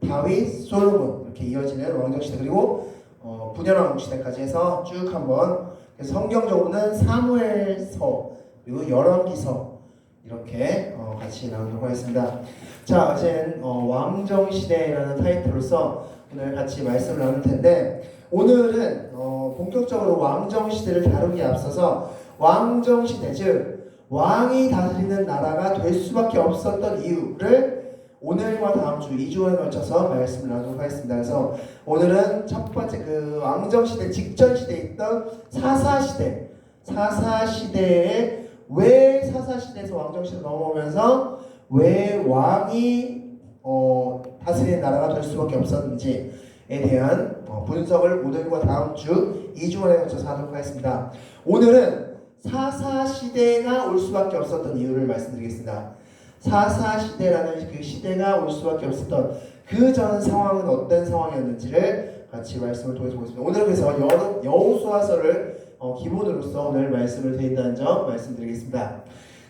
다윗, 솔로몬 이렇게 이어지는 왕정 시대 그리고 분열왕국 시대까지 해서 쭉 한번 그래서 성경적으로는 사무엘서 그리고 열왕기서 이렇게 같이 나누도록 하겠습니다. 자, 이제 왕정 시대라는 타이틀로서 오늘 같이 말씀을 나눌 텐데 오늘은 본격적으로 왕정 시대를 다루기에 앞서서 왕정 시대 즉 왕이 다스리는 나라가 될 수밖에 없었던 이유를 오늘과 다음 주 2주에 걸쳐서 말씀을 나누도록 하겠습니다. 그래서 오늘은 첫 번째 그 왕정 시대 직전 시대에 있던 사사 시대에 왜 사사 시대에서 왕정 시대 넘어오면서 왜 왕이 다스리는 나라가 될 수밖에 없었는지에 대한 분석을 오늘과 다음 주 2주에 걸쳐서 하도록 하겠습니다. 오늘은 사사 시대가 올 수밖에 없었던 이유를 말씀드리겠습니다. 사사 시대라는 그 시대가 올 수밖에 없었던 그 전 상황은 어떤 상황이었는지를 같이 말씀을 통해서 보겠습니다. 오늘은 그래서 여호수아서를 기본으로서 오늘 말씀을 드린다는 점 말씀드리겠습니다.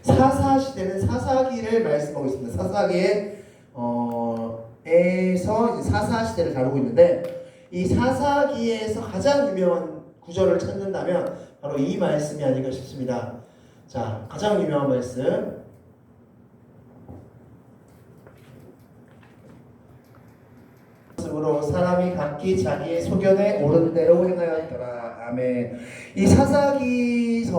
사사 시대는 사사기를 말씀하고 있습니다. 사사기에 에서 사사 시대를 다루고 있는데 이 사사기에서 가장 유명한 구절을 찾는다면 바로 이 말씀이 아닐까 싶습니다. 자, 가장 유명한 말씀. 으로 사람이 각기 자기의 소견에 오른 대로 행하였더라. 아멘. 이 사사기라는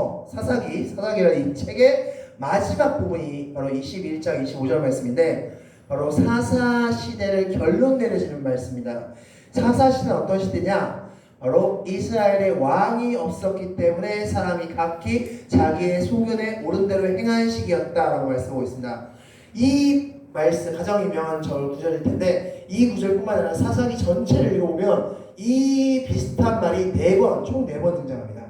이 책의 마지막 부분이 바로 21장 25절 말씀인데 바로 사사 시대를 결론 내려주는 말씀입니다. 사사 시대는 어떤 시대냐? 바로 이스라엘의 왕이 없었기 때문에 사람이 각기 자기의 소견에 오른 대로 행한 시기였다라고 말씀하고 있습니다. 이 말씀 가장 유명한 구절일 텐데 이 구절뿐만 아니라 사사기 전체를 읽어보면 이 비슷한 말이 총 4번 등장합니다.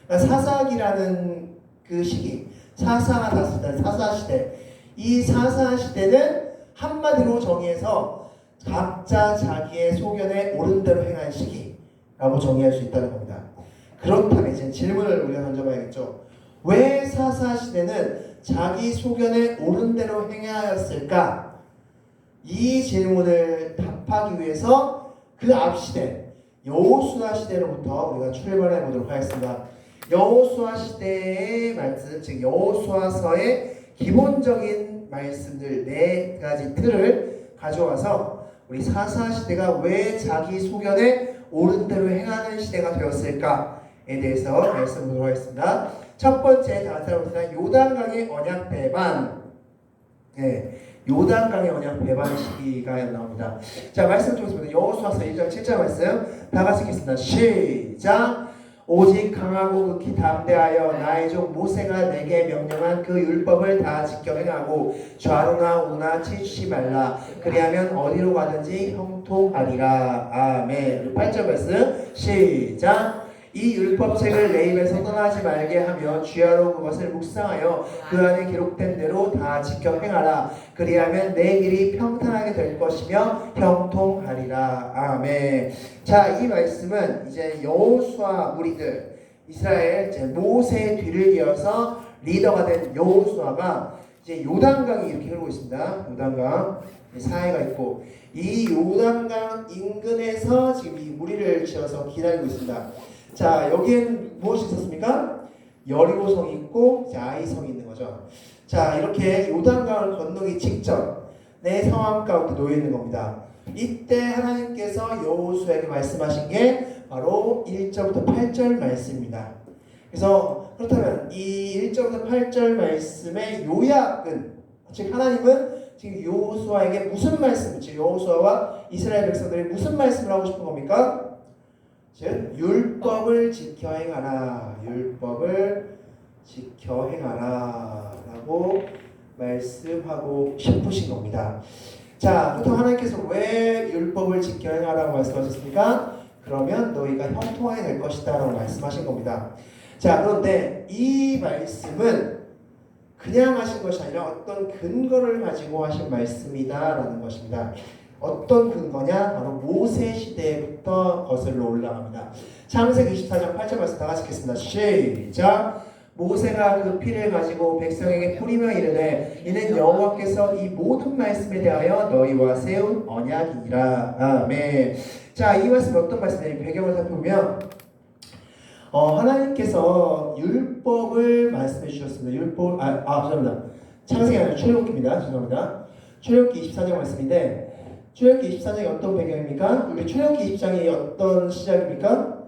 그러니까 사사기라는 그 시기, 사사가 다스리던 사사시대, 이 사사시대는 한마디로 정의해서 각자 자기의 소견에 옳은 대로 행한 시기라고 정의할 수 있다는 겁니다. 그렇다면 이제 질문을 우리가 던져봐야겠죠. 왜 사사시대는 자기 소견에 옳은 대로 행하였을까? 이 질문을 답하기 위해서 그 앞 시대 여호수아 시대로부터 우리가 출발해 보도록 하겠습니다. 여호수아 시대의 말씀, 즉 여호수아서의 기본적인 말씀들 4가지 틀을 가져와서 우리 사사 시대가 왜 자기 소견에 옳은 대로 행하는 시대가 되었을까에 대해서 말씀드리도록 하겠습니다. 첫 번째 다 같이 해봅시다. 요단강의 언약 배반. 네, 요단강의 언약 배반 시기가 나옵니다. 자, 말씀 좀 보겠습니다. 여호수아서 1장 7절 말씀 다 같이 읽겠습니다. 시작. 오직 강하고 극히 담대하여 나의 종 모세가 내게 명령한 그 율법을 다 지켜 행하고 좌로나 우나 치지 말라. 그리하면 어디로 가든지 형통하리라. 아멘. 8절 말씀 시작. 이 율법책을 내 입에서 떠나지 말게 하며 주야로 그것을 묵상하여 그 안에 기록된 대로 다 지켜 행하라. 그리하면 내 길이 평탄하게 될 것이며 형통하리라. 아멘. 자, 이 말씀은 이제 여호수아 무리들 이스라엘 이제 모세의 뒤를 이어서 리더가 된 여호수아가 이제 요단강이 이렇게 흐르고 있습니다. 요단강 사해가 있고 이 요단강 인근에서 지금 이 무리를 지어서 기다리고 있습니다. 자, 여기에는 무엇이 있었습니까? 여리고성이 있고 아이성이 있는 거죠. 자, 이렇게 요단강을 건너기 직전의 상황 가운데 놓여 있는 겁니다. 이때 하나님께서 여호수아에게 말씀하신 게 바로 1절부터 8절 말씀입니다. 그래서 그렇다면 이 1절부터 8절 말씀의 요약은 즉 하나님은 지금 여호수아에게 무슨 말씀, 즉 여호수아와 이스라엘 백성들이 무슨 말씀을 하고 싶은 겁니까? 즉 율법을 지켜 행하라. 율법을 지켜 행하라 라고 말씀하고 싶으신 겁니다. 자, 그렇다면 하나님께서 왜 율법을 지켜 행하라고 말씀하셨습니까? 그러면 너희가 형통하게 될 것이다 라고 말씀하신 겁니다. 자, 그런데 이 말씀은 그냥 하신 것이 아니라 어떤 근거를 가지고 하신 말씀이다 라는 것입니다. 어떤 근거냐? 바로 모세 시대부터 거슬러 올라갑니다. 창세기 24장 8절 말씀 다 같이 읽겠습니다. 시작. 모세가 그 피를 가지고 백성에게 뿌리며 이르되 이는 여호와께서 이 모든 말씀에 대하여 너희와 세운 언약이니라. 아멘. 자, 이 말씀 어떤 말씀이냐? 배경을 살펴보면 하나님께서 율법을 말씀해 주셨습니다. 죄송합니다. 창세기 아니라 출애굽기입니다. 죄송합니다. 출애굽기 24장 말씀인데, 출애굽기 24장이 어떤 배경입니까? 우리 출애굽기 20장이 어떤 시작입니까?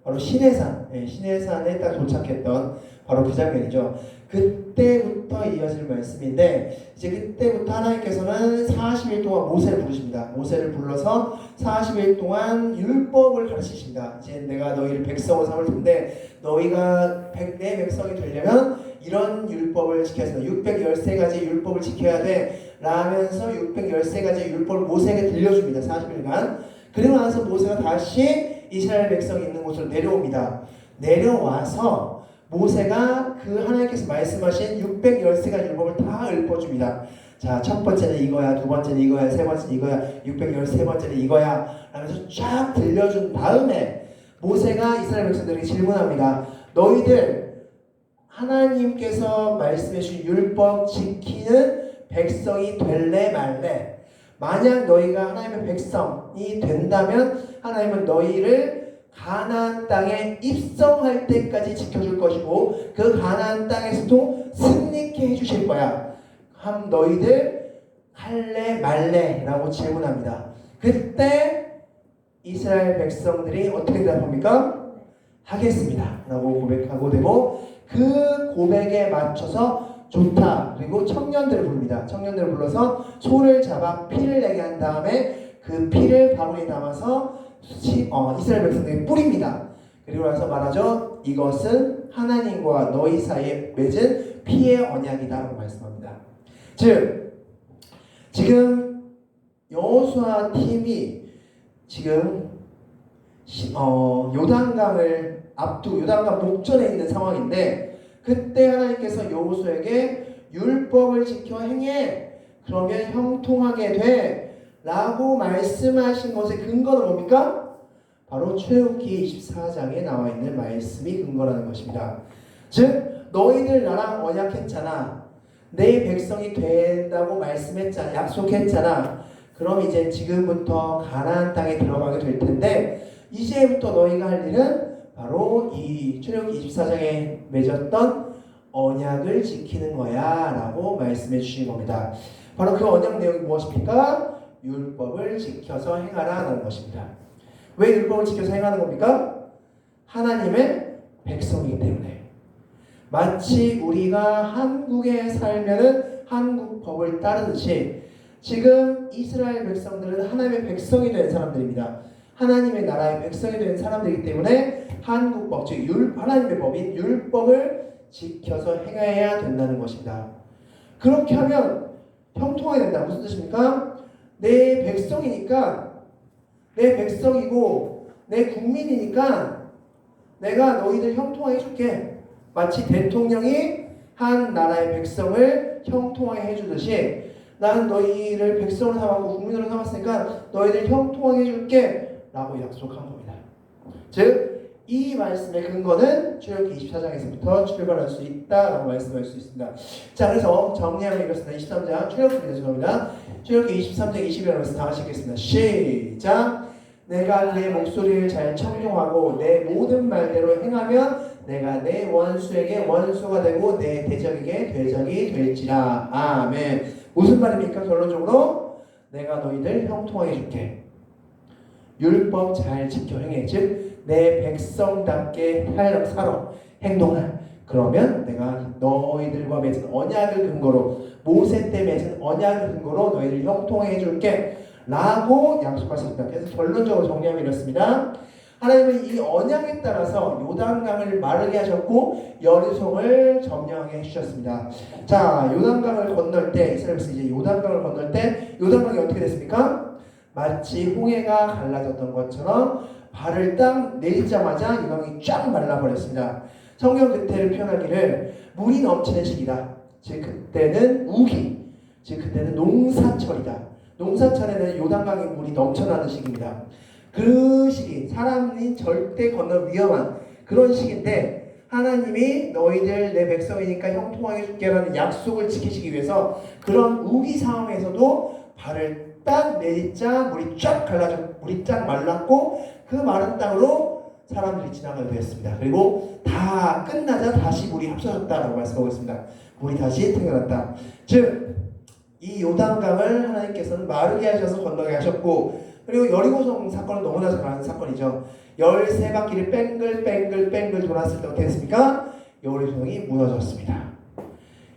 바로 시내산, 시내산에 딱 도착했던 바로 그 장면이죠. 그때부터 이어질 말씀인데, 이제 그때부터 하나님께서는 40일 동안 모세를 부르십니다. 모세를 불러서 40일 동안 율법을 가르치십니다. 이제 내가 너희를 백성으로 삼을 텐데, 너희가 내 백성이 되려면 이런 율법을 지켜야 돼. 613가지 율법을 지켜야 돼. 라면서 613가지 율법을 모세에게 들려줍니다. 40일간. 그리고 나서 모세가 다시 이스라엘 백성이 있는 곳으로 내려옵니다. 내려와서 모세가 그 하나님께서 말씀하신 613가지 율법을 다 읊어줍니다. 자, 첫 번째는 이거야, 두 번째는 이거야, 세 번째는 이거야, 613번째는 이거야 라면서 쫙 들려준 다음에 모세가 이스라엘 백성들에게 질문합니다. 너희들 하나님께서 말씀해 주신 율법 지키는 백성이 될래 말래? 만약 너희가 하나님의 백성이 된다면 하나님은 너희를 가나안 땅에 입성할 때까지 지켜줄 것이고 그 가나안 땅에서도 승리케 해주실 거야. 함 너희들 할래 말래? 라고 질문합니다. 그때 이스라엘 백성들이 어떻게 대답합니까? 하겠습니다 라고 고백하고 되고, 그 고백에 맞춰서 좋다. 그리고 청년들을 부릅니다. 청년들을 불러서 소를 잡아 피를 내게 한 다음에 그 피를 바구니에 담아서 이스라엘 백성들에게 뿌립니다. 그리고 나서 말하죠. 이것은 하나님과 너희 사이에 맺은 피의 언약이다 라고 말씀합니다. 즉 지금 여호수아 팀이 지금 요단강을 요단강 목전에 있는 상황인데, 그때 하나님께서 여호수아에게 율법을 지켜 행해 그러면 형통하게 돼 라고 말씀하신 것의 근거는 뭡니까? 바로 출애굽기 24장에 나와 있는 말씀이 근거라는 것입니다. 즉 너희들 나랑 언약했잖아, 내 백성이 된다고 말씀했잖아, 약속했잖아. 그럼 이제 지금부터 가나안 땅에 들어가게 될 텐데, 이제부터 너희가 할 일은 바로 이 출애굽기 24장에 맺었던 언약을 지키는 거야 라고 말씀해 주신 겁니다. 바로 그 언약 내용이 무엇입니까? 율법을 지켜서 행하라 라는 것입니다. 왜 율법을 지켜서 행하는 겁니까? 하나님의 백성이기 때문에. 마치 우리가 한국에 살면은 한국 법을 따르듯이 지금 이스라엘 백성들은 하나님의 백성이 된 사람들입니다. 하나님의 나라의 백성이 된 사람들이기 때문에 한국법, 즉 하나님의 법인 율법을 지켜서 행해야 된다는 것입니다. 그렇게 하면 형통하게 된다. 무슨 뜻입니까? 내 백성이니까, 내 백성이고 내 국민이니까 내가 너희들 형통하게 해줄게. 마치 대통령이 한 나라의 백성을 형통하게 해주듯이 나는 너희를 백성으로 삼았고 국민으로 삼았으니까 너희들 형통하게 해줄게 라고 약속한 겁니다. 즉 이 말씀의 근거는 출애굽기 24장에서부터 출발할 수 있다라고 말씀할 수 있습니다. 자, 그래서 정리하면 이렇습니다. 23장 출애굽기입니다. 죄송합니다. 출애굽기 23장 20절 말씀 다 같이 읽겠습니다. 시작. 내가 내 목소리를 잘 청종하고 내 모든 말대로 행하면 내가 내 원수에게 원수가 되고 내 대적에게 대적이 될지라. 아멘. 무슨 말입니까? 결론적으로 내가 너희들 형통하게 해줄게. 율법 잘 지켜 행해. 즉 내 백성답게 살아 행동할. 그러면 내가 너희들과 맺은 언약을 근거로, 모세 때 맺은 언약을 근거로 너희를 형통하게 해줄게 라고 약속하셨습니다. 그래서 결론적으로 정리하면 이렇습니다. 하나님은 이 언약에 따라서 요단강을 마르게 하셨고 여리송을 점령하게 해주셨습니다. 자, 요단강을 건널 때 이스라엘 백성이 이제 요단강을 건널 때 요단강이 어떻게 됐습니까? 마치 홍해가 갈라졌던 것처럼 발을 딱 내딛자마자 요단강이 쫙 말라버렸습니다. 성경 그때를 표현하기를 물이 넘치는 시기다. 즉 그때는 우기, 즉 그때는 농사철이다. 농사철에는 요단강의 물이 넘쳐나는 시기입니다. 그 시기, 사람이 절대 건너 위험한 그런 시기인데 하나님이 너희들 내 백성이니까 형통하게 줄게라는 약속을 지키시기 위해서 그런 위기 상황에서도 발을 딱 내딛자 물이 쫙 갈라져 물이 쫙 말랐고 그 마른 땅으로 사람들이 지나가게 되었습니다. 그리고 다 끝나자 다시 물이 합쳐졌다라고 말씀하고 있습니다. 물이 다시 생겨났다. 즉 이 요단강을 하나님께서는 마르게 하셔서 건너게 하셨고 그리고 여리고성 사건은 너무나 잘 아는 사건이죠. 13바퀴를 뺑글뺑글 돌았을 때 어떻게 됐습니까? 여리고성이 무너졌습니다.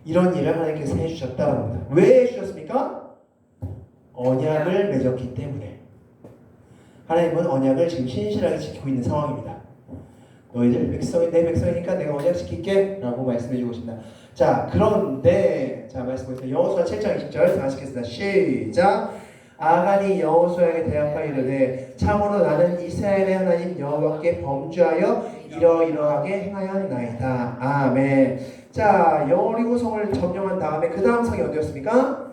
이런 일을 하나님께서 해주셨다는 겁니다. 왜 해주셨습니까? 언약을 맺었기 때문에. 하나님은 언약을 지금 신실하게 지키고 있는 상황입니다. 너희들 백성이 내 백성이니까 내가 언약 지킬게 라고 말씀해주고 있습니다. 자 그런데 자 말씀보세요. 여호수아 7장 20절 다 하시겠습니다. 시작. 아간이 여호수아에게 대답하여 이르되 참으로 나는 이스라엘의 하나님 여호와께 범죄하여 이러이러하게 행하였나이다. 아멘. 자 여리고성을 점령한 다음에 그 다음 성이 어디였습니까?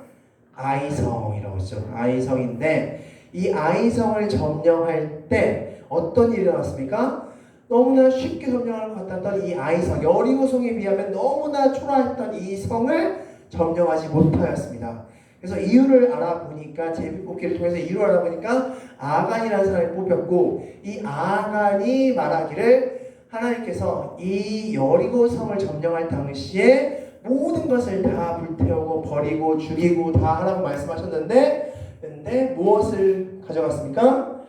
아이성이라고 했죠. 아이성인데 이 아이성을 점령할 때 어떤 일이 일어났습니까? 너무나 쉽게 점령할 것 같았던 이 아이성 여리고성에 비하면 너무나 초라했던 이 성을 점령하지 못하였습니다. 그래서 이유를 알아보니까 제비뽑기를 통해서 이유를 알아보니까 아간이라는 사람이 뽑혔고 이 아간이 말하기를 하나님께서 이 여리고성을 점령할 당시에 모든 것을 다 불태우고 버리고 죽이고 다 하라고 말씀하셨는데 근데 무엇을 가져갔습니까?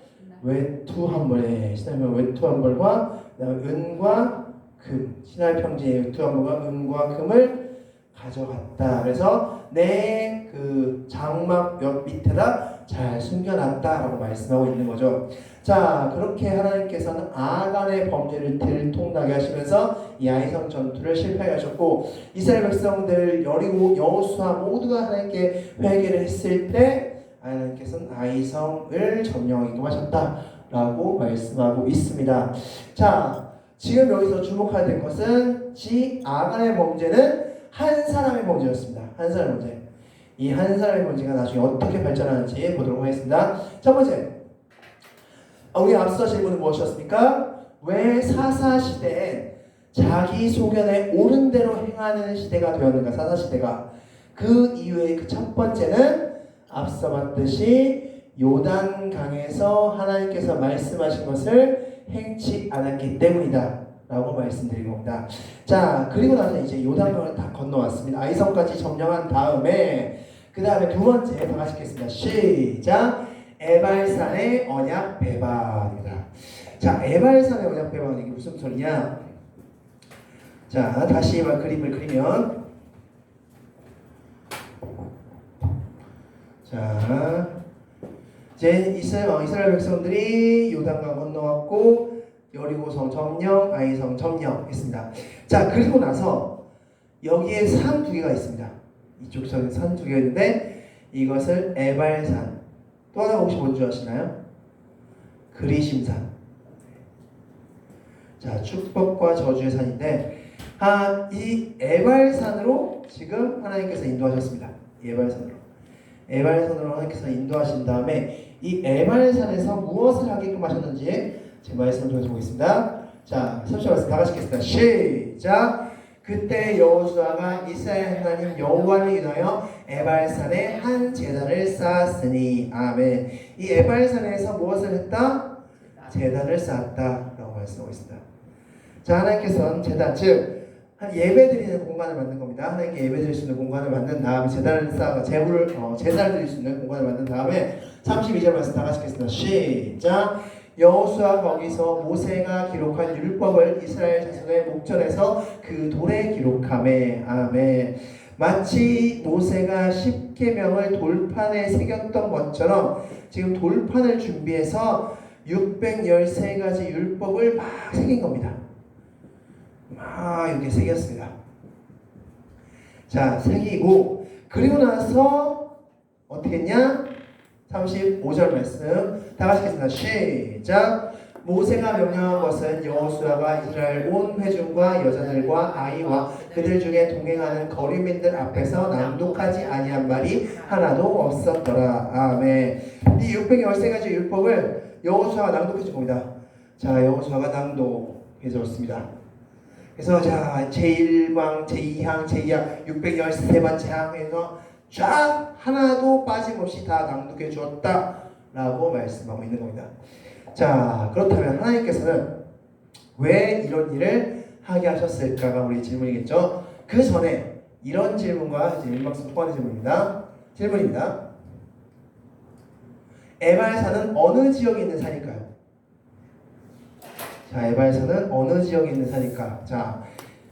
외투 한 벌에 시나리오 외투 한 벌과 은과 금 시나리 평지의 외투 한 벌과 은과 금을 가져갔다. 그래서 내 그 장막 몇 밑에다 잘 숨겨놨다라고 말씀하고 있는 거죠. 자 그렇게 하나님께서는 아간의 범죄를 들통나게 하시면서 이 아이성 전투를 실패하게 하셨고 이스라엘 백성들 여리고 여호수아 모두가 하나님께 회개를 했을 때 하나님께서는 아이성을 점령하게끔 하셨다라고 말씀하고 있습니다. 자 지금 여기서 주목해야 될 것은 아간의 범죄는 한 사람의 범죄였습니다. 한 사람의 범죄. 이 한 사람의 범죄가 나중에 어떻게 발전하는지 보도록 하겠습니다. 첫 번째, 우리 앞서 질문은 무엇이었습니까? 왜 사사시대에 자기 소견에 옳은 대로 행하는 시대가 되었는가? 사사시대가. 그 이유의 그 첫 번째는 앞서 봤듯이 요단강에서 하나님께서 말씀하신 것을 행치 않았기 때문이다 라고 말씀드린 겁니다. 자 그리고 나서 이제 요단강을 다 건너왔습니다. 아이성까지 점령한 다음에 그 다음에 두 번째 다 같이 읽겠습니다. 시작. 에발산의 언약 배반입니다. 자 에발산의 언약 배반 이게 무슨 소리냐? 자 다시 그림을 그리면 자 이제 이스라엘 백성들이 요단강 건너왔고 여리고성 점령, 아이성 점령했습니다. 자 그리고 나서 여기에 산 두 개가 있습니다. 이쪽 산 두 개가 있는데 이것을 에발산 또 하나 혹시 뭔지 아시나요? 그리심산. 자 축복과 저주의 산인데 이 에발산으로 지금 하나님께서 인도하셨습니다. 에발산으로 하나님께서 인도하신 다음에 이 에발산에서 무엇을 하게끔 하셨는지 제 말씀을 통해서 보겠습니다. 자, 30절 말씀 다 같이 읽겠습니다. 시작. 그때 여호수아가 이스라엘 하나님 여호와를 인하여 에발산에 한 제단을 쌓았으니 아멘. 이 에발산에서 무엇을 했다? 제단을 쌓았다라고 말씀하고 있습니다. 자, 하나님께서는 제단 즉 예배드리는 공간을 만든 겁니다. 하나님께 예배드릴 수 있는 공간을 만든 다음에 제단을 쌓아 제사를 드릴 수 있는 공간을 만든 다음에 32절 말씀 다 같이 읽겠습니다. 시작. 여호수아 거기서 모세가 기록한 율법을 이스라엘 자손의 목전에서 그 돌에 기록하매 아멘. 마치 모세가 십계명을 돌판에 새겼던 것처럼 지금 돌판을 준비해서 613가지 율법을 막 새긴 겁니다. 막 이렇게 새겼습니다. 자 새기고 그리고 나서 어떻게 했냐? 35절 말씀 다 같이 읽겠습니다. 시작. 모세가 명령한 것은 여호수아가 이스라엘 온 회중과 여자들과 아이와 그들 중에 동행하는 거류민들 앞에서 낭독하지 아니한 말이 하나도 없었더라. 아멘. 이 613가지 율법을 여호수아가 낭독해 준 겁니다. 자 여호수아가 낭독해 줬습니다. 그래서 자 제1광, 제2항, 제2항, 613번째 항에서 쫙 하나도 빠짐없이 다 낭독해 주었다라고 말씀하고 있는 겁니다. 자 그렇다면 하나님께서는 왜 이런 일을 하게 하셨을까가 우리 질문이겠죠. 그 전에 이런 질문과 이제 일막상 통하는 질문입니다. 질문입니다. 에발산은 어느 지역에 있는 산일까요? 자, 에발산은 어느 지역에 있는 산일까? 자,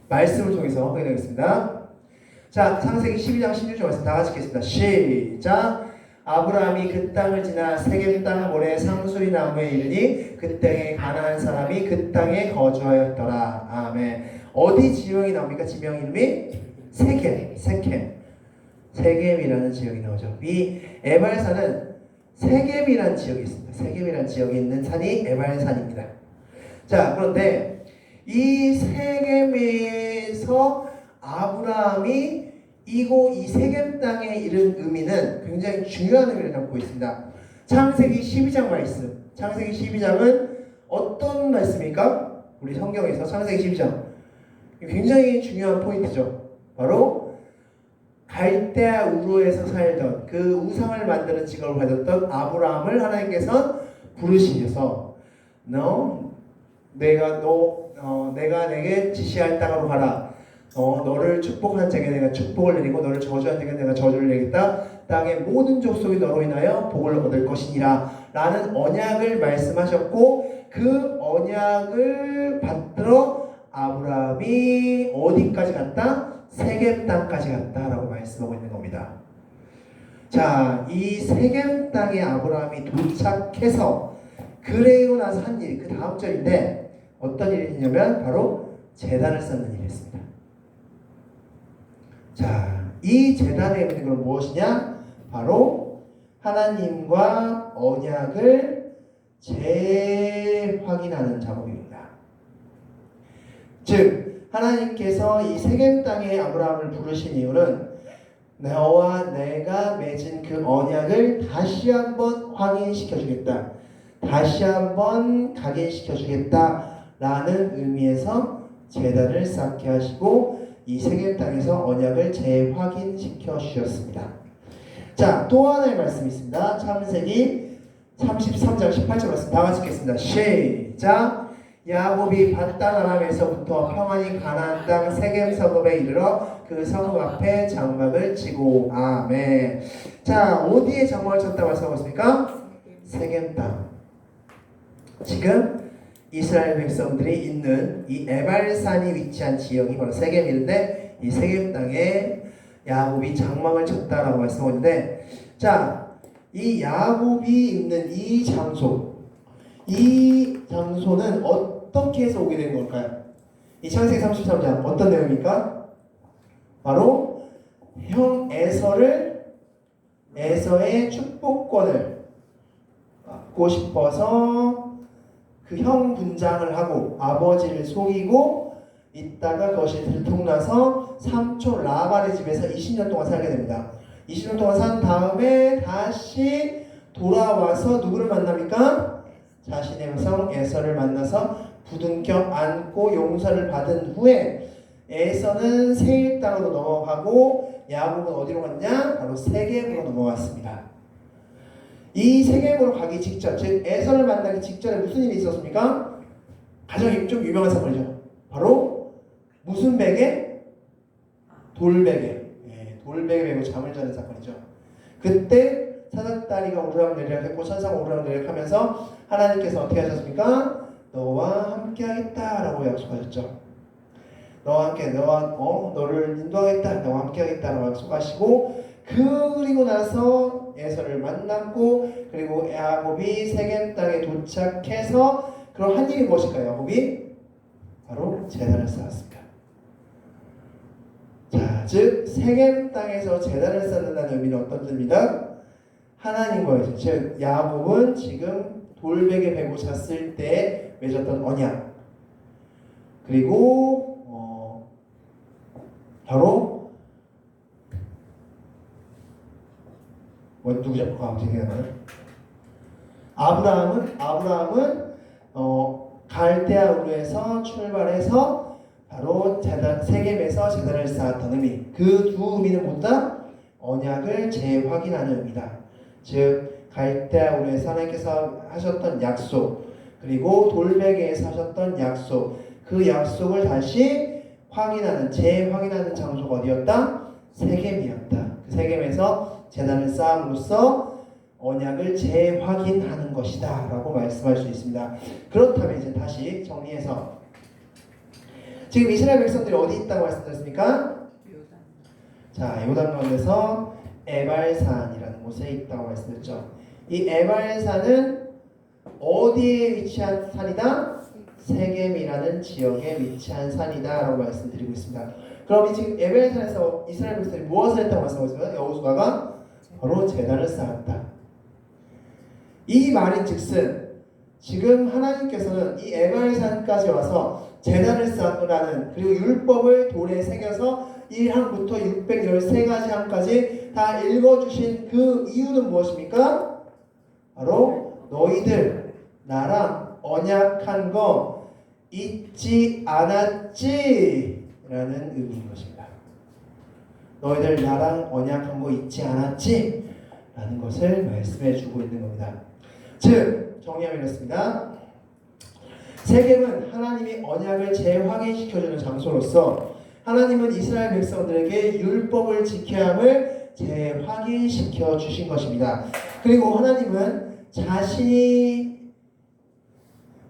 말씀을 통해서 확인하겠습니다. 자, 창세기 12장 16절 말씀 다 같이 읽겠습니다. 시작! 아브라함이 그 땅을 지나 세겜 땅 모래 상수리 나무에 이르니 그 땅에 가나안 사람이 그 땅에 거주하였더라. 아멘. 어디 지명이 나옵니까? 지명 이름이 세겜. 세겜이라는 지역이 나오죠. 이 에발산은 세겜이라는 지역이 있습니다. 세겜이라는 지역에 있는 산이 에발산입니다. 자, 그런데 이 세겜에서 아브라함이 이 세겜 땅에 이른 의미는 굉장히 중요한 의미를 담고 있습니다. 창세기 12장 말씀. 창세기 12장은 어떤 말씀입니까? 우리 성경에서 창세기 12장. 굉장히 중요한 포인트죠. 바로 갈대아 우르에서 살던 그 우상을 만드는 직업을 가졌던 아브라함을 하나님께서 부르시면서 내가 내게 지시할 땅으로 가라. 너를 축복한 자에게 내가 축복을 내리고 너를 저주한 자에게 내가 저주를 내리겠다. 땅의 모든 족속이 너로 인하여 복을 얻을 것이니라 라는 언약을 말씀하셨고, 그 언약을 받들어 아브라함이 어디까지 갔다? 세겜 땅까지 갔다라고 말씀하고 있는 겁니다. 자, 이 세겜 땅에 아브라함이 도착해서 그리고 나서 한 일, 그 다음 절인데 어떤 일이냐면 바로 제단을 쌓는 일이었습니다. 자, 이 제단의 의미는 그럼 무엇이냐? 바로 하나님과 언약을 재확인하는 작업입니다. 즉, 하나님께서 이 세겜 땅에 아브라함을 부르신 이유는 너와 내가 맺은 그 언약을 다시 한번 확인시켜 주겠다. 다시 한번 각인시켜 주겠다 라는 의미에서 제단을 쌓게 하시고 이 세겜 땅에서 언약을 재확인시켜 주셨습니다. 자, 또 하나의 말씀이 있습니다. 창세기 33장 18절 말씀 다 같이 읽겠습니다. 시작! 야곱이 밧단 아람에서부터 평안히 가나안 땅 세겜 성읍에 이르러 그 성읍 앞에 장막을 치고. 아멘. 자, 어디에 장막을 쳤다고 말씀하고 있습니까? 세겜 땅. 지금 이스라엘 백성들이 있는 이 에발산이 위치한 지역이 바로 세겜인데, 이 세겜 땅에 야곱이 장막을 쳤다라고 말씀하는데, 자, 이 야곱이 있는 이 장소는 어떻게 해서 오게 된 걸까요? 이 창세기 33장 어떤 내용입니까? 바로 형 에서의 축복권을 받고 싶어서 그 형 분장을 하고 아버지를 속이고 있다가 그것이 들통나서 삼촌 라반의 집에서 20년 동안 살게 됩니다. 20년 동안 산 다음에 다시 돌아와서 누구를 만납니까? 자신의 형성 에서를 만나서 부둥켜 안고 용서를 받은 후에 에서는 세일 땅으로 넘어가고 야곱은 어디로 갔냐? 바로 세겜으로 넘어갔습니다. 이 세겜으로 가기 직전, 즉 에서를 만나기 직전에 무슨 일이 있었습니까? 가장 좀 유명한 사건이죠. 바로 무슨 베개? 돌베개. 돌베개 메고 잠을 자는 사건이죠. 그때 사닥다리가 오르락내리락 했고 천사가 오르락내리락 하면서 하나님께서 어떻게 하셨습니까? 너와 함께 하겠다 라고 약속하셨죠. 너와 함께, 너를 인도하겠다, 너와 함께 하겠다 라고 약속하시고, 그리고 나서 에서를 만났고, 그리고 야곱이 세겜 땅에 도착해서 그럼 한 일이 무엇일까요? 야곱이 바로 제단을 쌓았습니다. 자, 즉 세겜 땅에서 제단을 쌓는다는 의미는 어떤 뜻입니다? 하나님과의, 즉 야곱은 지금 돌베개 베고 잤을 때 맺었던 언약, 그리고 바로 누구죠? 아브라함은 갈대아 우르에서 출발해서 바로 세겜에서 제단을 쌓았던 의미. 그 두 의미는 모두 다 언약을 재확인하는 의미다. 즉 갈대아 우르에서 하나님께서 하셨던 약속, 그리고 돌베개에서 하셨던 약속, 그 약속을 다시 확인하는, 재확인하는 장소가 어디였다? 세겜이었다. 그 세겜에서 제단을 쌓음으로써 언약을 재확인하는 것이다 라고 말씀할 수 있습니다. 그렇다면 이제 다시 정리해서, 지금 이스라엘 백성들이 어디 있다고 말씀드렸습니까? 자, 요단 가운데서 에발산이라는 곳에 있다고 말씀드렸죠. 이 에발산은 어디에 위치한 산이다? 세겜이라는 지역에 위치한 산이다 라고 말씀드리고 있습니다. 그럼 지금 에발산에서 이스라엘 백성들이 무엇을 했다고 말씀하셨습니까? 여호수아가 바로 제단을 쌓았다. 이 말인 즉슨 지금 하나님께서는 이 에발산까지 와서 제단을 쌓으라는, 그리고 율법을 돌에 새겨서 1항부터 613가지 항까지 다 읽어주신 그 이유는 무엇입니까? 바로 너희들 나랑 언약한 거 잊지 않았지? 라는 의미인 것입니다. 너희들 나랑 언약한 거 잊지 않았지? 라는 것을 말씀해 주고 있는 겁니다. 즉 정리하면 이렇습니다. 세겜은 하나님이 언약을 재확인시켜주는 장소로서 하나님은 이스라엘 백성들에게 율법을 지켜야 함을 재확인시켜 주신 것입니다. 그리고 하나님은 자신이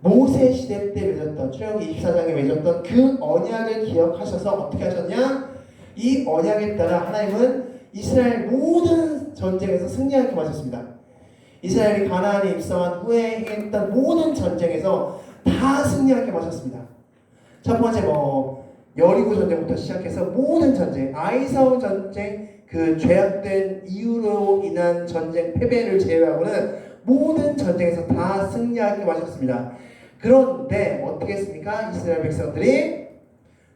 모세 시대 때 맺었던, 출애굽기 24장에 맺었던 그 언약을 기억하셔서 어떻게 하셨냐? 이 언약에 따라 하나님은 이스라엘 모든 전쟁에서 승리하게 하셨습니다. 이스라엘이 가나안에 입성한 후에 행했던 모든 전쟁에서 다 승리하게 하셨습니다. 첫 번째 여리고 전쟁부터 시작해서 모든 전쟁, 아이사오 전쟁, 그 죄악된 이유로 인한 전쟁 패배를 제외하고는 모든 전쟁에서 다 승리하게 하셨습니다. 그런데 어떻게 했습니까? 이스라엘 백성들이,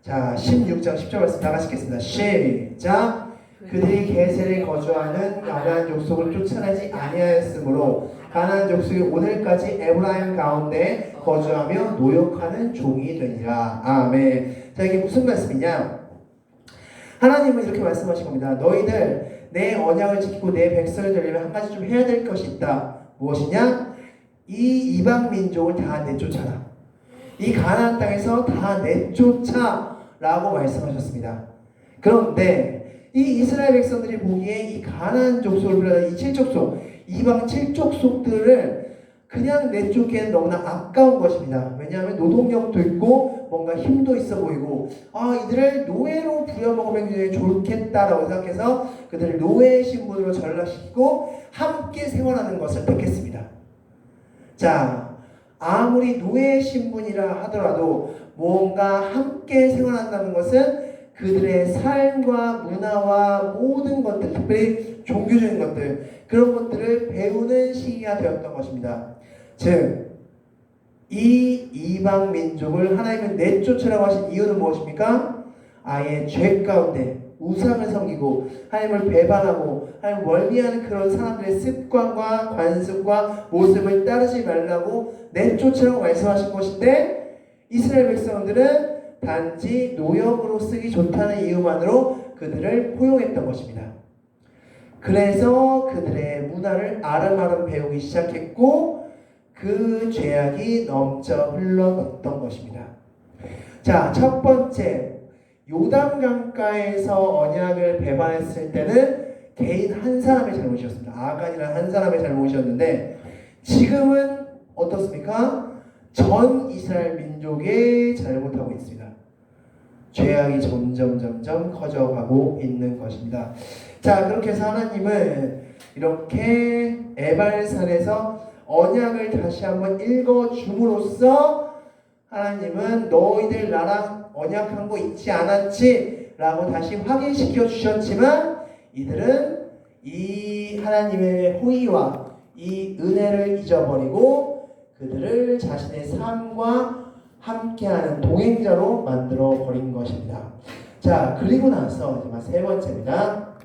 자 16장 10절 말씀 다 같이 읽겠습니다. 시작. 그들이 게셀에 거주하는 가나안 족속을 쫓아내지 아니하였으므로 가나안 족속이 오늘까지 에브라임 가운데 거주하며 노역하는 종이 되니라. 아멘. 자, 이게 무슨 말씀이냐? 하나님은 이렇게 말씀하신 겁니다. 너희들 내 언약을 지키고 내 백성을 되려면 한 가지 좀 해야 될 것이 있다. 무엇이냐? 이 이방 민족을 다 내쫓아라. 이 가나안 땅에서 다 내쫓아 라고 말씀하셨습니다. 그런데 이 이스라엘 백성들이 보기에 이 가나안 족속을 비롯한 이 7족속, 이방 7족속들을 그냥 내쫓기에는 너무나 아까운 것입니다. 왜냐하면 노동력도 있고 뭔가 힘도 있어 보이고 이들을 노예로 부려먹으면 굉장히 좋겠다라고 생각해서 그들을 노예 신분으로 전락시키고 함께 생활하는 것을 택했습니다. 자, 아무리 노예 신분이라 하더라도 뭔가 함께 생활한다는 것은 그들의 삶과 문화와 모든 것들, 특별히 종교적인 것들, 그런 것들을 배우는 시기가 되었던 것입니다. 즉, 이 이방 민족을 하나님은 내쫓으라고 하신 이유는 무엇입니까? 아예 죄 가운데 우상을 섬기고 하나님을 배반하고 하나님을 멀리하는 그런 사람들의 습관과 관습과 모습을 따르지 말라고 내쫓으라고 말씀하신 것인데, 이스라엘 백성들은 단지 노역으로 쓰기 좋다는 이유만으로 그들을 포용했던 것입니다. 그래서 그들의 문화를 아름아름 배우기 시작했고 그 죄악이 넘쳐 흘러갔던 것입니다. 자, 첫 번째, 요단강가에서 언약을 배반했을 때는 개인 한 사람의 잘못이었습니다. 아간이라는 한 사람의 잘못이었는데, 지금은 어떻습니까? 전 이스라엘 민족의 잘못하고 있습니다. 죄악이 점점 커져가고 있는 것입니다. 자, 그렇게 해서 하나님은 이렇게 에발산에서 언약을 다시 한번 읽어줌으로써 하나님은 너희들 나랑 언약한 거 잊지 않았지? 라고 다시 확인시켜 주셨지만, 이들은 이 하나님의 호의와 이 은혜를 잊어버리고 그들을 자신의 삶과 함께하는 동행자로 만들어 버린 것입니다. 자, 그리고 나서 이제 세 번째입니다.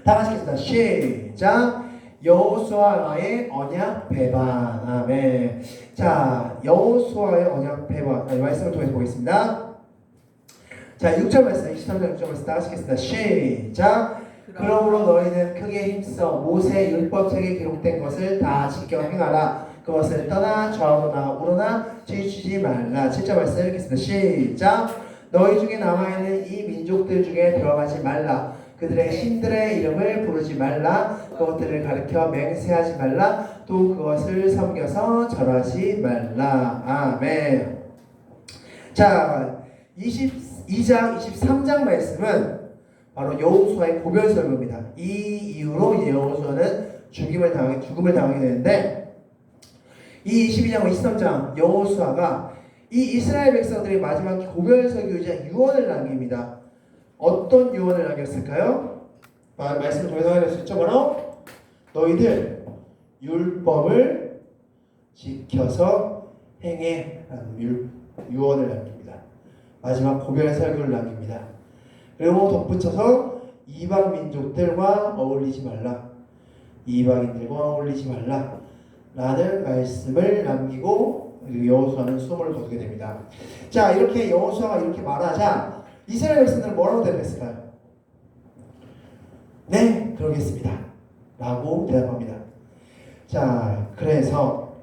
다 같이 읽겠습니다. 시작. 여호수아와의 언약 배반. 아멘. 자, 여호수아의 언약 배반. 말씀을 통해서 보겠습니다. 자, 6절 말씀, 23절 6절 말씀 다 같이 읽겠습니다. 시작. 그러므로 너희는 크게 힘써 모세 율법책에 기록된 것을 다 지켜 행하라. 그것을 떠나 좌우로나 우로나 뒤치지 말라. 7절 말씀 읽겠습니다. 시작. 너희 중에 남아있는 이 민족들 중에 들어가지 말라. 그들의 신들의 이름을 부르지 말라. 그것들을 가르쳐 맹세하지 말라. 또 그것을 섬겨서 절하지 말라. 아멘. 자, 22장, 23장 말씀은 바로 여호수아의 고별설교입니다. 이 이후로 여호수아는 죽음을 당하게 되는데, 이 22장, 23장 여호수아가 이 이스라엘 백성들이 마지막 고별설교이자 유언을 남깁니다. 어떤 유언을 남겼을까요? 말씀을 통해서 확인할 수 있죠. 바로 너희들 율법을 지켜서 행해 라는 유언을 남깁니다. 마지막 고별설교를 남깁니다. 그리고 덧붙여서 이방 민족들과 어울리지 말라. 이방인들과 어울리지 말라. 라는 말씀을 남기고 여호수아는 숨을 거두게 됩니다. 자, 이렇게 여호수아가 이렇게 말하자 이스라엘 백성들은 뭐라고 대답했을까요? 네, 그러겠습니다. 라고 대답합니다. 자, 그래서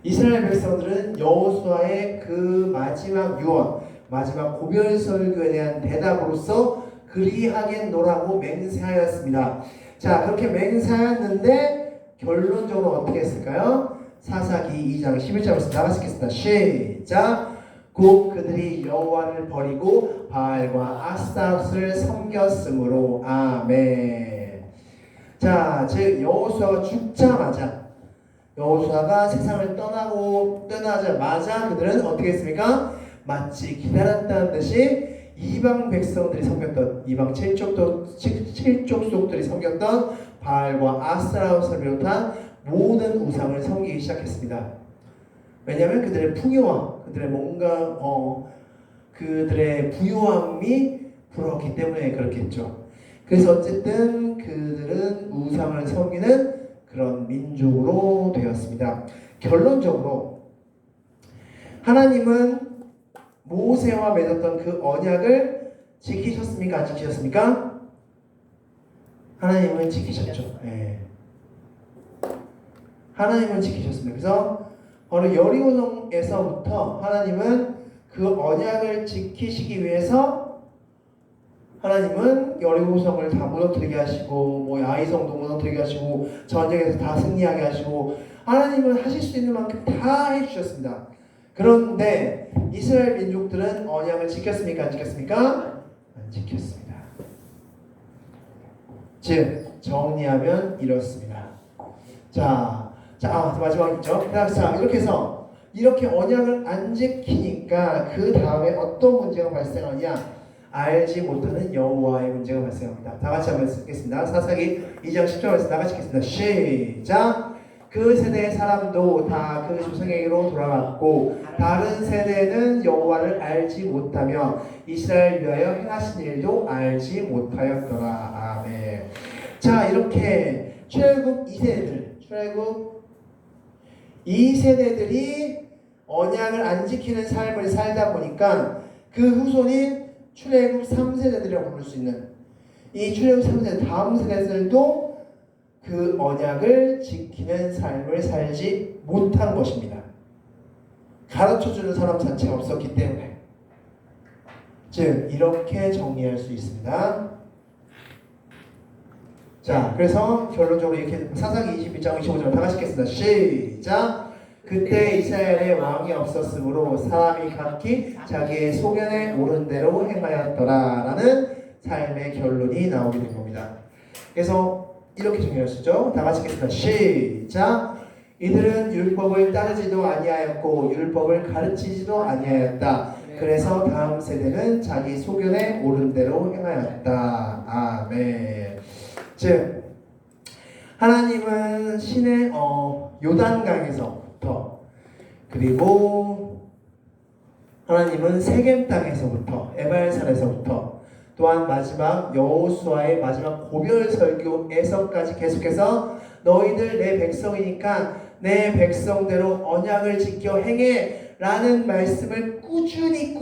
이스라엘 백성들은 여호수아의 그 마지막 유언, 마지막 고별설교에 대한 대답으로서 그리하겠노라고 맹세하였습니다. 자, 그렇게 맹세하였는데 결론적으로 어떻게 했을까요? 사사기 2장 11절에서 나같이 읽겠습니다. 시작. 곧 그들이 여호와를 버리고 바알과 아스타롯을 섬겼으므로. 아멘. 자, 즉 여호수아가 죽자마자, 여호수아가 세상을 떠나자마자 그들은 어떻게 했습니까? 마치 기다렸다는 듯이 이방 백성들이 섬겼던, 이방 칠족속들이 섬겼던 바알과 아스타롯을 비롯한 모든 우상을 섬기기 시작했습니다. 왜냐하면 그들의 풍요와 그들의 뭔가 그들의 부유함이 부러웠기 때문에 그렇겠죠. 그래서 어쨌든 그들은 우상을 섬기는 그런 민족으로 되었습니다. 결론적으로 하나님은 모세와 맺었던 그 언약을 지키셨습니까? 안 지키셨습니까? 하나님은 지키셨죠. 네. 하나님은 지키셨습니다. 그래서 바로 여리고성에서부터 하나님은 그 언약을 지키시기 위해서 하나님은 여리고성을 다 무너뜨리게 하시고 뭐 야이성도 무너뜨리게 하시고 전쟁에서 다 승리하게 하시고 하나님은 하실 수 있는 만큼 다 해주셨습니다. 그런데 이스라엘 민족들은 언약을 지켰습니까? 안 지켰습니까? 안 지켰습니다. 즉 정리하면 이렇습니다. 자, 마지막 있죠. 자, 이렇게 해서 이렇게 언약을 안 지키니까 그 다음에 어떤 문제가 발생하냐? 알지 못하는 여호와의 문제가 발생합니다. 다 같이 한번 읽겠습니다. 사사기 2장 10절 말씀 다 같이 읽겠습니다. 시작. 그 세대의 사람도 다 그 조상에게로 돌아갔고 다른 세대는 여호와를 알지 못하며 이스라엘 위하여 행하신 일도 알지 못하였더라. 아멘. 자, 이렇게 출애굽 2세대들이 언약을 안 지키는 삶을 살다 보니까 그 후손인 출애굽 3세대들이라고 부를 수 있는 이 출애굽 3세대 다음 세대들도 그 언약을 지키는 삶을 살지 못한 것입니다. 가르쳐주는 사람 자체가 없었기 때문에. 즉 이렇게 정리할 수 있습니다. 자, 그래서 결론적으로 이렇게 사사기 21장 25절 다 같이 읽겠습니다. 시작. 그때 이스라엘에 왕이 없었으므로 사람이 각기 자기의 소견에 옳은 대로 행하였더라 라는 삶의 결론이 나오게 된 겁니다. 그래서 이렇게 정리할 수 있죠. 다 같이 읽겠습니다. 시작. 이들은 율법을 따르지도 아니하였고 율법을 가르치지도 아니하였다. 그래서 다음 세대는 자기 소견에 옳은 대로 행하였다. 아멘. 즉 하나님은 신의 요단강에서부터 그리고 하나님은 세겜 땅에서부터 에발산에서부터 또한 마지막 여호수아의 마지막 고별 설교에서까지 계속해서 너희들 내 백성이니까 내 백성대로 언약을 지켜 행해 라는 말씀을 꾸준히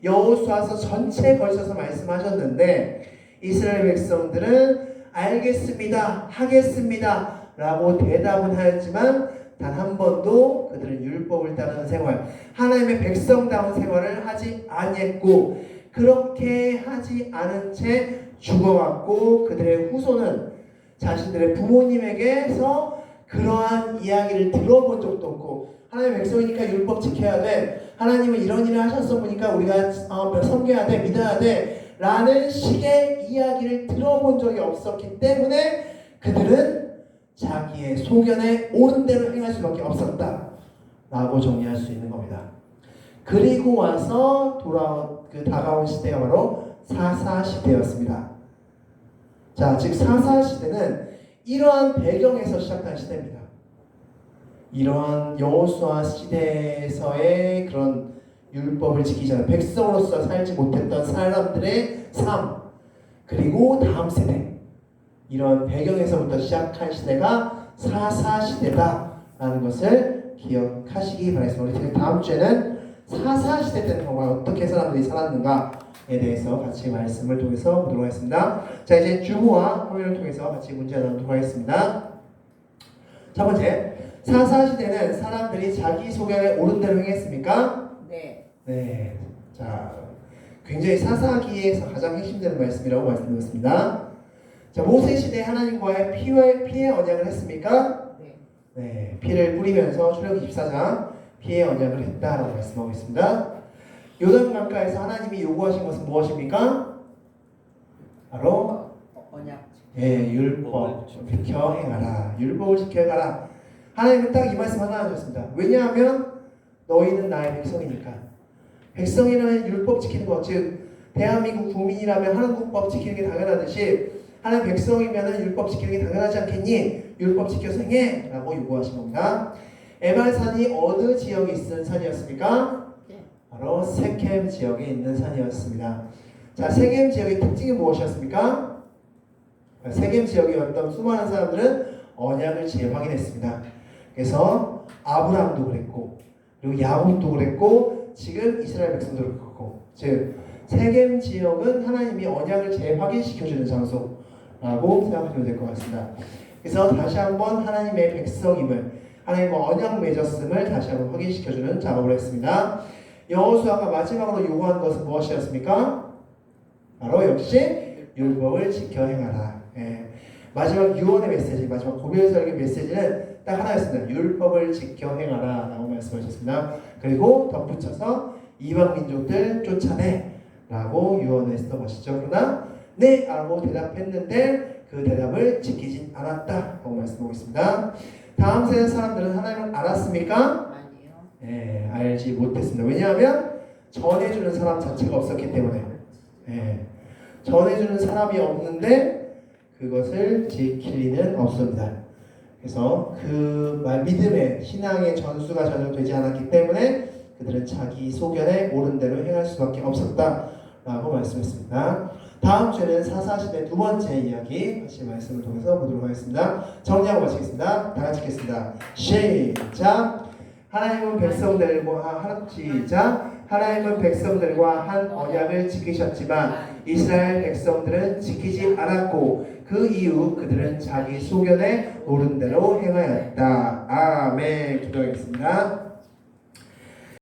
여호수아서 전체에 걸쳐서 말씀하셨는데 이스라엘 백성들은 알겠습니다, 하겠습니다 라고 대답은 하였지만 단 한 번도 그들은 율법을 따르는 생활, 하나님의 백성다운 생활을 하지 아니했고 그렇게 하지 않은 채 죽어갔고 그들의 후손은 자신들의 부모님에게서 그러한 이야기를 들어본 적도 없고 하나님의 백성이니까 율법 지켜야 돼, 하나님은 이런 일을 하셨어 보니까 우리가 섬겨야 돼, 믿어야 돼 라는 식의 이야기를 들어본 적이 없었기 때문에 그들은 자기의 소견에 옳은 대로 행할 수밖에 없었다 라고 정리할 수 있는 겁니다. 그리고 와서 다가온 시대가 바로 사사시대였습니다. 자, 즉 사사시대는 이러한 배경에서 시작한 시대입니다. 이러한 여호수아 시대에서의 그런 율법을 지키지 않은 백성으로서 살지 못했던 사람들의 삶, 그리고 다음 세대, 이런 배경에서부터 시작한 시대가 사사시대다라는 것을 기억하시기 바라겠습니다. 우리 다음 주에는 사사시대 때는 정말 어떻게 사람들이 살았는가에 대해서 같이 말씀을 통해서 보도록 하겠습니다. 자, 이제 주보와 화면을 통해서 같이 문제 나누도록 하겠습니다. 첫 번째, 사사시대는 사람들이 자기 소견에 옳은 대로 행했습니까? 네. 네. 자, 굉장히 사사기에서 가장 핵심되는 말씀이라고 말씀드렸습니다. 자, 모세 시대 하나님과의 피의 언약을 했습니까? 네. 네, 피를 뿌리면서 출애굽기 24장 피의 언약을 했다라고 말씀하고 있습니다. 요단강가에서 하나님이 요구하신 것은 무엇입니까? 바로 언약. 율법 지켜 행하라. 율법을 지켜 행하라. 하나님은 딱 이 말씀 하나 하셨습니다. 왜냐하면 너희는 나의 백성이니까. 백성이라면 율법 지키는 것, 즉 대한민국 국민이라면 한국법 지키는 게 당연하듯이 하나님 백성이면 율법 지키는 게 당연하지 않겠니? 율법 지켜서 행해! 라고 요구하신 겁니다. 에발산이 어느 지역에 있는 산이었습니까? 바로 세켐 지역에 있는 산이었습니다. 자, 세겜 지역의 특징이 무엇이었습니까? 세겜 지역에 왔던 수많은 사람들은 언약을 재확인했습니다. 그래서 아브라함도 그랬고 그리고 야곱도 그랬고 지금 이스라엘 백성도 그렇고, 즉 세겜 지역은 하나님이 언약을 재확인시켜주는 장소라고 생각하시면 될 것 같습니다. 그래서 다시 한번 하나님의 백성임을, 하나님과 언약 맺었음을 다시 한번 확인시켜주는 작업을 했습니다. 여호수아가 마지막으로 요구한 것은 무엇이었습니까? 바로 역시 율법을 지켜 행하라. 마지막 유언의 메시지, 마지막 고별설교 메시지는 딱 하나였습니다. 율법을 지켜 행하라 라고 말씀하셨습니다. 그리고 덧붙여서 이방 민족들 쫓아내 라고 유언했던 것이죠. 그러나 네 라고 대답했는데 그 대답을 지키진 않았다라고 말씀하고 있습니다. 다음 세대 사람들은 하나님을 알았습니까? 아니요. 알지 못했습니다. 왜냐하면 전해주는 사람 자체가 없었기 때문에. 전해주는 사람이 없는데 그것을 지킬 리는 없습니다. 그래서 그 믿음의 신앙의 전수가 전혀 되지 않았기 때문에 그들은 자기 소견에 옳은 대로 행할 수밖에 없었다라고 말씀했습니다. 다음 주에는 사사시대 두 번째 이야기 같이 말씀을 통해서 보도록 하겠습니다. 정리하고 마치겠습니다. 다 같이 읽겠습니다. 시작. 하나님은 백성들과 하나님은 백성들과 한 언약을 지키셨지만 이스라엘 백성들은 지키지 않았고 그 이후 그들은 자기 소견에 옳은 대로 행하였다. 아멘. 기도하겠습니다.